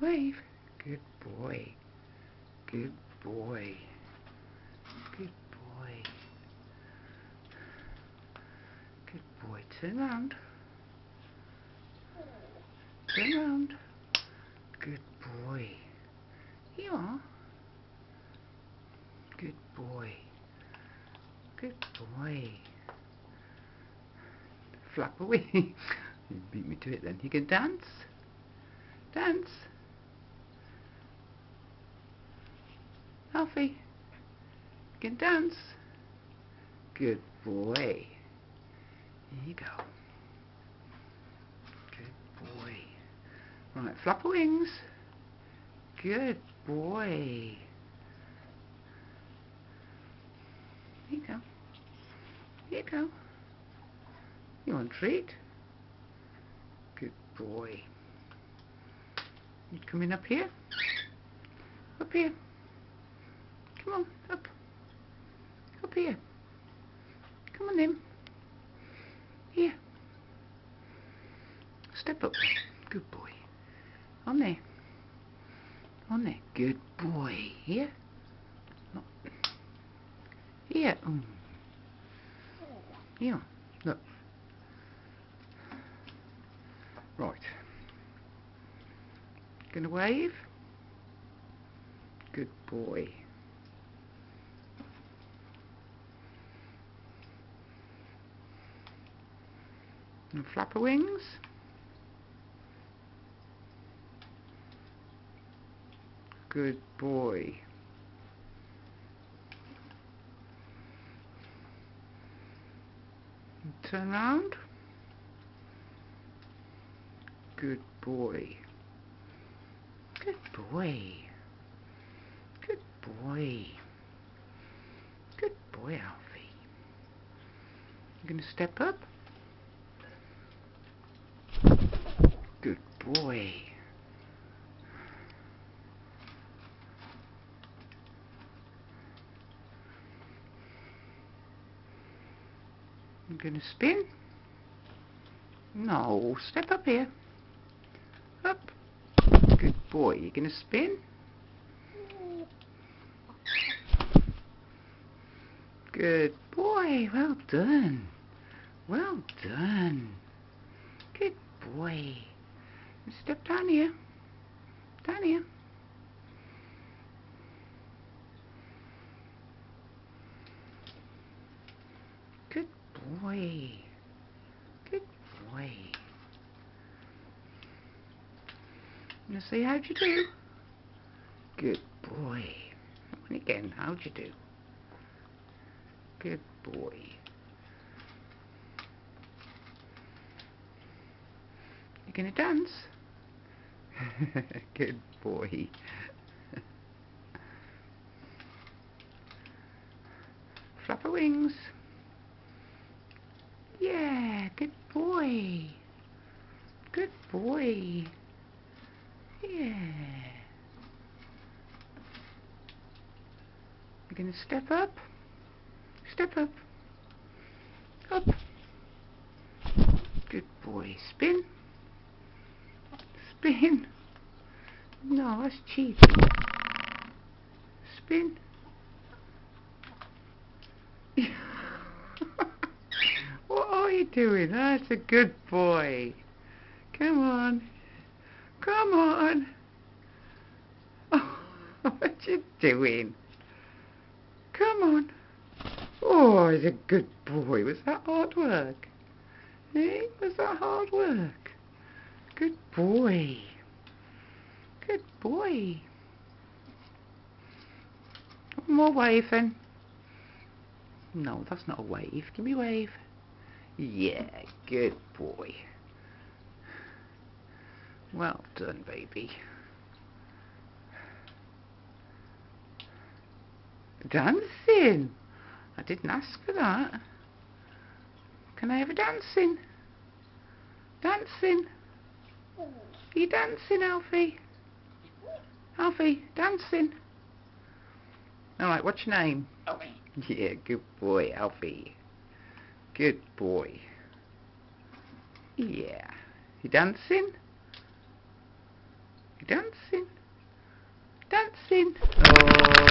Wave. Good boy. Good boy. Good boy. Good boy. Turn round. Turn round. Good boy. Here you are. Good boy. Good boy. Flap away. You beat me to it then. You can dance. Dance. Alfie. You can dance. Good boy. Here you go. Good boy. Right, flap your wings. Good boy. Here you go. Here you go. You want a treat? Good boy. You coming up here? Up here. Come on, up. Up here. Come on then. Here. Step up. Good boy. On there. On there. Good boy. Here. No. Here. Here. Look. Right. Gonna wave? Good boy. And flap her wings? Good boy. And turn round? Good boy. Good boy. Good boy. Good boy, Alfie. You gonna step up? Good boy. You gonna spin? No, step up here. Up. Good boy. You gonna spin? Good boy. Well done. Well done. Good boy. Step down here. Down here. Good boy. Good boy. Now say how'd you do? Good boy. And again, how'd you do? Good boy. You gonna dance? Good boy. Flap her wings. Yeah, good boy. Good boy. Yeah. You gonna step up? Step up. Up. Good boy. Spin. Spin. No, that's cheating. Spin. What are you doing? That's a good boy. Come on. Come on. Oh, what you doing? Come on. Oh, he's a good boy. Was that hard work? Eh? Was that hard work? Good boy. Good boy. One more wave then. No, that's not a wave. Give me a wave. Yeah, good boy. Well done, baby. Dancing? I didn't ask for that. Can I have a dancing? Dancing? Are you dancing, Alfie? Alfie, dancing? Alright, what's your name? Alfie. Yeah, good boy, Alfie. Good boy. Yeah. You dancing? Dancing. Dancing. Oh.